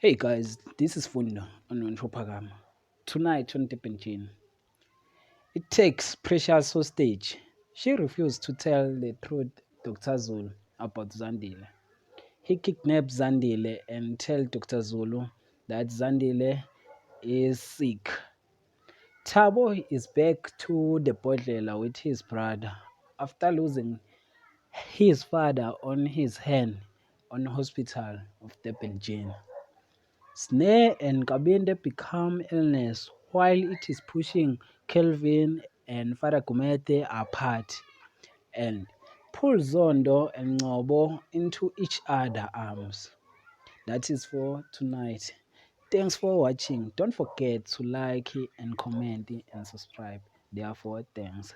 Hey guys, this is Funda on Propaganda. Tonight on Durban Gen, it takes Precious hostage. She refused to tell the truth Dr. Zulu about Zandile. He kidnapped Zandile and tell Dr. Zulu that Zandile is sick. Tabo is back to the Bodlela with his brother after losing his father on his hand on hospital of Durban Gen. Snare and Kabinde become illness while it is pushing Kelvin and Father Gumete apart and pull Zondo and Ngobo into each other arms. That is for tonight. Thanks for watching. Don't forget to like and comment and subscribe. Therefore, thanks.